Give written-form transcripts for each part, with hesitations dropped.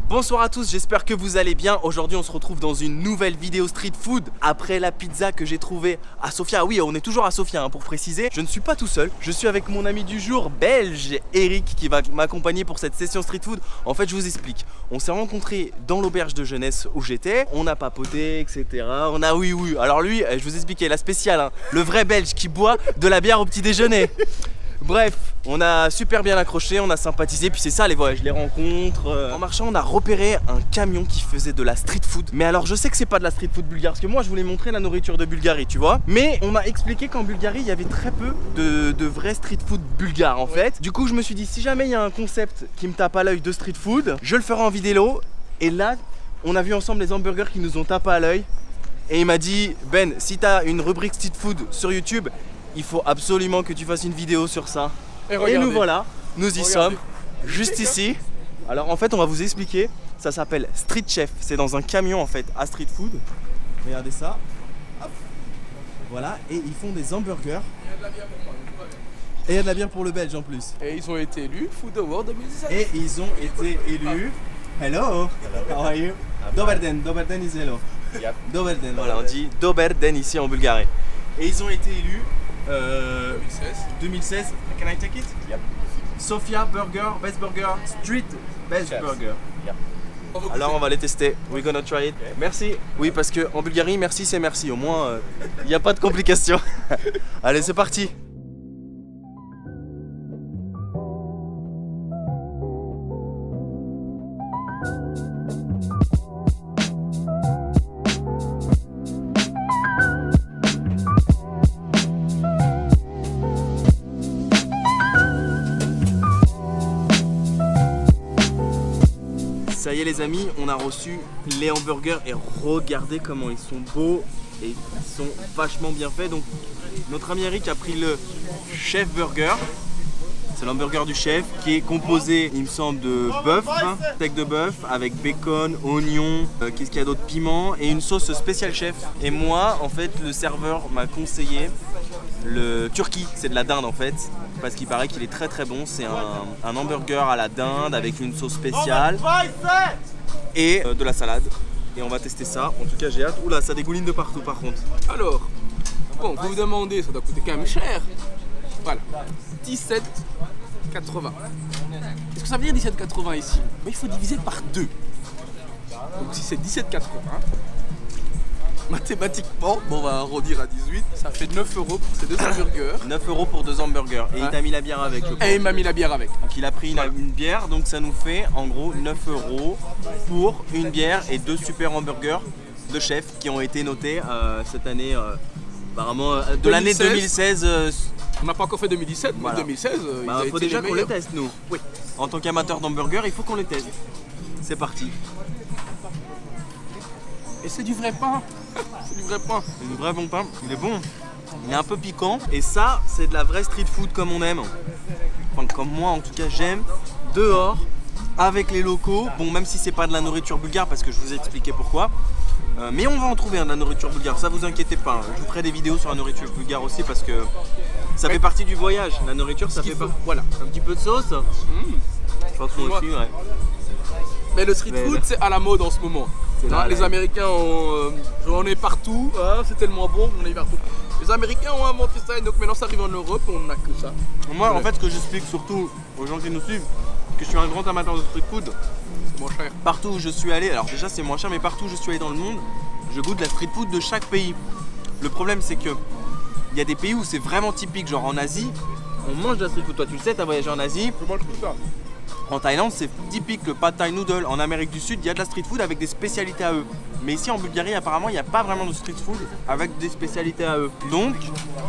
Bonsoir à tous, j'espère que vous allez bien. Aujourd'hui on se retrouve dans une nouvelle vidéo street food. Après la pizza que j'ai trouvée à Sofia, oui on est toujours à Sofia hein, pour préciser. Je ne suis pas tout seul, je suis avec mon ami du jour belge Eric qui va m'accompagner pour cette session street food. En fait je vous explique, on s'est rencontrés dans l'auberge de jeunesse où j'étais. On a papoté etc, on a oui. Alors lui, je vous expliquais la spéciale hein, le vrai belge qui boit de la bière au petit déjeuner. Bref, on a super bien accroché, on a sympathisé, puis c'est ça les voyages, les rencontres. En marchant, on a repéré un camion qui faisait de la street food. Mais alors, je sais que c'est pas de la street food bulgare, parce que moi, je voulais montrer la nourriture de Bulgarie, tu vois. Mais on m'a expliqué qu'en Bulgarie, il y avait très peu de vrai street food bulgare, en fait. Du coup, je me suis dit, si jamais il y a un concept qui me tape à l'œil de street food, je le ferai en vidéo. Et là, on a vu ensemble les hamburgers qui nous ont tapé à l'œil. Et il m'a dit, Ben, si t'as une rubrique street food sur YouTube, il faut absolument que tu fasses une vidéo sur ça. Et nous voilà, nous y sommes, juste ici. Alors en fait on va vous expliquer, ça s'appelle Street Chef. C'est dans un camion en fait à street food. Regardez ça. Hop. Voilà, et ils font des hamburgers. Et il y a de la bière pour le belge en plus. Et ils ont été élus Food Award 2017. Et ils ont été élus. Hello, how are you? Doberden, Doberden is hello. Doberden, voilà, on dit Doberden ici en Bulgarie. Et ils ont été élus 2016. Can I take it? Yep. Sofia Burger, Best Burger, Street Best Chefs. Burger. Yep. Alors on va les tester. We're gonna try it. Merci. Oui, parce que en Bulgarie, merci c'est merci. Au moins, il n'y a pas de complications. Allez, c'est parti. Ça y est les amis, on a reçu les hamburgers et regardez comment ils sont beaux et ils sont vachement bien faits. Donc notre ami Eric a pris le chef burger. C'est l'hamburger du chef qui est composé, il me semble, de bœuf, steak de bœuf avec bacon, oignon, qu'est-ce qu'il y a d'autre, piment et une sauce spéciale chef. Et moi, en fait, le serveur m'a conseillé le turkey, c'est de la dinde en fait, parce qu'il paraît qu'il est très très bon. C'est un hamburger à la dinde avec une sauce spéciale et de la salade. Et on va tester ça, en tout cas j'ai hâte. Oula, ça dégouline de partout par contre. Alors, bon, vous vous demandez, ça doit coûter quand même cher. Voilà, 17,80. Qu'est-ce que ça veut dire 17,80 ici? Mais il faut diviser par 2. Donc si c'est 17,80, mathématiquement, bon, on va arrondir à 18, ça fait 9 € pour ces deux hamburgers. 9 € pour 2 hamburgers. Et il t'a mis la bière avec. Et il m'a mis la bière avec. Donc il a pris une bière, donc ça nous fait en gros 9 € pour une bière et 2 super hamburgers de chef qui ont été notés cette année, apparemment de l'année 2016. On n'a pas encore fait 2017, mais Voilà. 2016, Il faut déjà qu'on les meilleurs. teste nous. Oui. En tant qu'amateur d'hamburgers, il faut qu'on les teste. C'est parti. Et c'est du vrai pain. C'est du vrai pain. C'est du vrai bon pain, il est bon. Il est un peu piquant. Et ça, c'est de la vraie street food comme on aime. Enfin, comme moi en tout cas j'aime. Dehors, avec les locaux. Bon, même si c'est pas de la nourriture bulgare, parce que je vous ai expliqué pourquoi. Mais on va en trouver de la nourriture bulgare, ça vous inquiétez pas. Je vous ferai des vidéos sur la nourriture bulgare aussi parce que ça fait partie du voyage. La nourriture, ça fait pas. Voilà, un petit peu de sauce. Je pense que moi aussi, ouais. Mais le street food, c'est à la mode en ce moment. là, Les Américains j'en ai partout, c'est tellement bon qu'on en est partout. Les Américains ont inventé ça et donc maintenant ça arrive en Europe et on n'a que ça. Moi, en fait, ce que j'explique surtout aux gens qui nous suivent, que je suis un grand amateur de street food. C'est moins cher. Partout où je suis allé, alors déjà c'est moins cher, mais partout où je suis allé dans le monde, je goûte la street food de chaque pays. Le problème, c'est que il y a des pays où c'est vraiment typique, genre en Asie, on mange de la street food. Toi, tu le sais, t'as voyagé en Asie. Je mange tout ça. En Thaïlande, c'est typique le pad thai noodle. En Amérique du Sud, il y a de la street food avec des spécialités à eux. Mais ici en Bulgarie, apparemment, il n'y a pas vraiment de street food avec des spécialités à eux. Donc,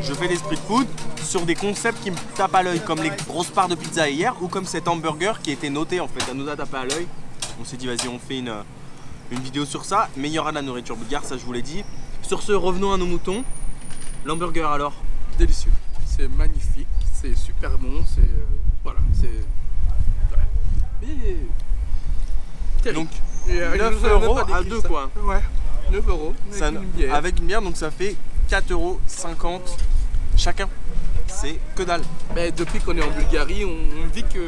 je fais des street food sur des concepts qui me tapent à l'œil, comme les grosses parts de pizza hier ou comme cet hamburger qui était noté en fait. Ça nous a tapé à l'œil. On s'est dit, vas-y, on fait une vidéo sur ça. Mais il y aura de la nourriture bulgare, ça je vous l'ai dit. Sur ce, revenons à nos moutons. L'hamburger alors? Délicieux. C'est magnifique, c'est super bon, c'est. Voilà, c'est. Mais. Donc, Et, 9 je vous avais € pas à décrit 2 ça. quoi. Ouais, 9 € Ça, avec une bière. avec une bière, donc ça fait 4,50 € chacun. C'est que dalle. Mais depuis qu'on est en Bulgarie, on dit que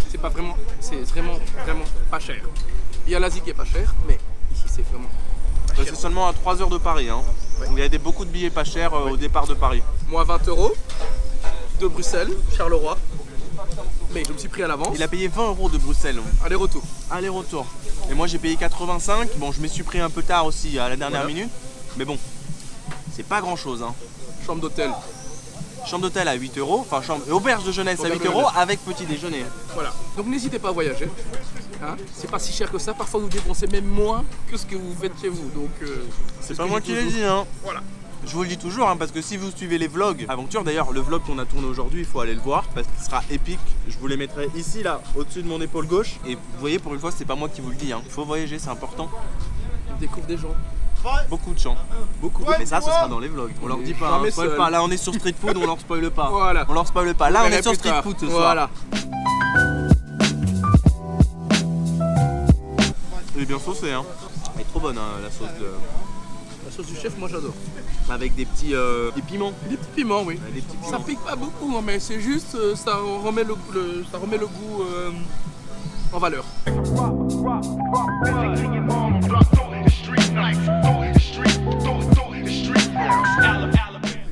c'est pas vraiment, c'est vraiment pas cher. Il y a l'Asie qui est pas cher, mais ici c'est vraiment pas cher. C'est seulement à 3 heures de Paris. Hein. Ouais. Il y a beaucoup de billets pas chers au départ de Paris. Moi 20 € de Bruxelles, Charleroi. Mais je me suis pris à l'avance. Il a payé 20 € de Bruxelles. Aller-retour. Aller-retour. Et moi j'ai payé 85. Bon, je me suis pris un peu tard aussi à la dernière Voilà. minute. Mais bon, c'est pas grand chose. Hein. Chambre d'hôtel. Chambre d'hôtel à 8 €. Enfin, auberge de jeunesse à 8 Auberge de € jeunesse. avec petit déjeuner. Voilà. Donc n'hésitez pas à voyager. Hein, c'est pas si cher que ça. Parfois vous dépensez même moins que ce que vous faites chez vous. Donc C'est ce pas que moi je qui dis l'ai toujours. dit. Hein. Voilà. Je vous le dis toujours, hein, parce que si vous suivez les vlogs aventure, d'ailleurs le vlog qu'on a tourné aujourd'hui, il faut aller le voir parce qu'il sera épique. Je vous les mettrai ici, là, au-dessus de mon épaule gauche. Et vous voyez, pour une fois, c'est pas moi qui vous le dis. Il faut voyager, c'est important. On découvre des gens. Beaucoup de chants. Beaucoup. Mais ça, ce sera dans les vlogs. On leur dit pas, Jamais spoil seul. pas. Là, on est sur Street Food, on leur spoil pas. Voilà. On leur spoil pas. Là, on verrez est sur plus Street tard. Food ce soir. Voilà. Elle est bien saucée, hein. Elle est trop bonne, hein, la sauce de... La sauce du chef, moi j'adore. Avec des petits des piments. Des petits piments, oui. Ouais, des petits piments. Ça pique pas beaucoup, hein, mais c'est juste, ça remet le goût en valeur.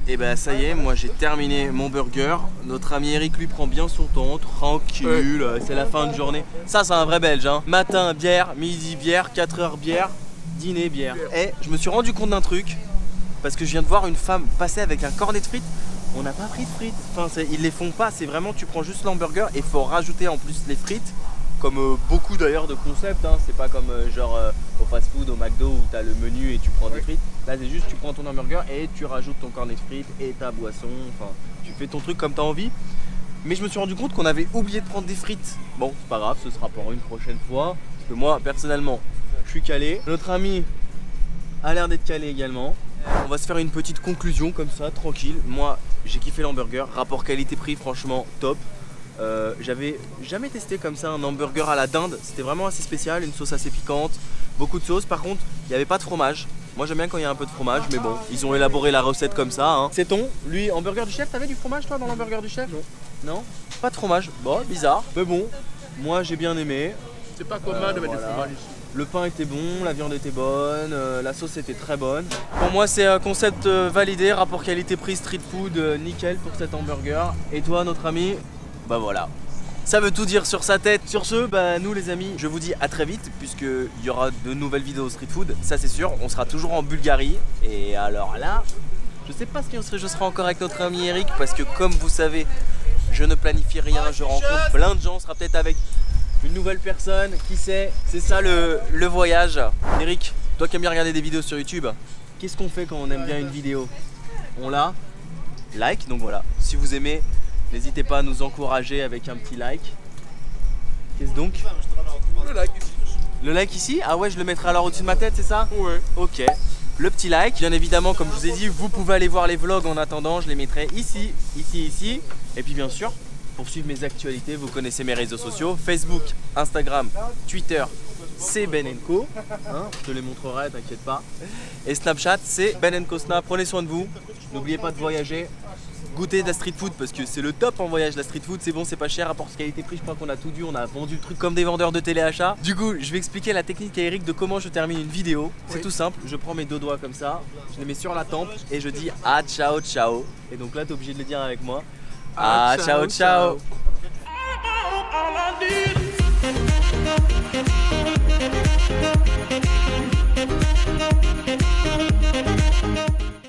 Et bah ça y est, moi j'ai terminé mon burger. Notre ami Eric lui prend bien son temps, tranquille, c'est la fin de journée. Ça c'est un vrai belge, hein. Matin bière, midi bière, 4 heures bière, dîner bière. Et je me suis rendu compte d'un truc, parce que je viens de voir une femme passer avec un cornet de frites. On n'a pas pris de frites, enfin ils les font pas, c'est vraiment tu prends juste l'hamburger et il faut rajouter en plus les frites. Comme beaucoup d'ailleurs de concepts, hein. C'est pas comme au fast food, au McDo où tu as le menu et tu prends des frites. Là c'est juste tu prends ton hamburger et tu rajoutes ton cornet de frites et ta boisson, enfin tu fais ton truc comme tu as envie. Mais je me suis rendu compte qu'on avait oublié de prendre des frites. Bon c'est pas grave, ce sera pour une prochaine fois. Parce que moi personnellement je suis calé. Notre ami a l'air d'être calé également. On va se faire une petite conclusion comme ça, tranquille. Moi j'ai kiffé l'hamburger, rapport qualité-prix franchement top. J'avais jamais testé comme ça un hamburger à la dinde, c'était vraiment assez spécial, une sauce assez piquante, beaucoup de sauce. Par contre, il n'y avait pas de fromage. Moi j'aime bien quand il y a un peu de fromage, mais bon, ils ont élaboré la recette comme ça. Hein. C'est ton, lui, hamburger du chef, t'avais du fromage toi dans l'hamburger du chef? Non. Non? Pas de fromage, bon, bizarre, mais bon, moi j'ai bien aimé. C'est pas commun de mettre du voilà. fromage ici. Le pain était bon, la viande était bonne, la sauce était très bonne. Pour moi c'est un concept validé, rapport qualité-prix, street food, nickel pour cet hamburger. Et toi notre ami? Bah voilà, ça veut tout dire sur sa tête. Sur ce, bah nous les amis, je vous dis à très vite puisqu'il y aura de nouvelles vidéos street food, ça c'est sûr. On sera toujours en Bulgarie et alors là, je sais pas si je serai encore avec notre ami Eric parce que comme vous savez, je ne planifie rien, je rencontre plein de gens, on sera peut-être avec une nouvelle personne, qui sait. C'est ça le voyage. Eric, toi qui aimes bien regarder des vidéos sur YouTube, qu'est-ce qu'on fait quand on aime bien une vidéo? On la like, donc voilà, si vous aimez, n'hésitez pas à nous encourager avec un petit like. Qu'est-ce donc? Le like ici. Le like ici? Ah ouais, je le mettrai alors au-dessus de ma tête, c'est ça? Ouais. Ok. Le petit like, bien évidemment, comme je vous ai dit, vous pouvez aller voir les vlogs en attendant, je les mettrai ici, ici, ici. Et puis bien sûr, pour suivre mes actualités, vous connaissez mes réseaux sociaux, Facebook, Instagram, Twitter, c'est Ben & Co. Hein, je te les montrerai, t'inquiète pas. Et Snapchat, c'est Ben & Co Snap. Prenez soin de vous, n'oubliez pas de voyager. Goûter de la street food parce que c'est le top en voyage. La street food c'est bon, c'est pas cher, rapport qualité-prix, je crois qu'on a tout dû, on a vendu le truc comme des vendeurs de téléachat. Du coup je vais expliquer la technique à Eric de comment je termine une vidéo. C'est tout simple, je prends mes deux doigts comme ça, je les mets sur la tempe et je dis ah ciao ciao. Et donc là t'es obligé de le dire avec moi. Ah ciao ciao. All I need.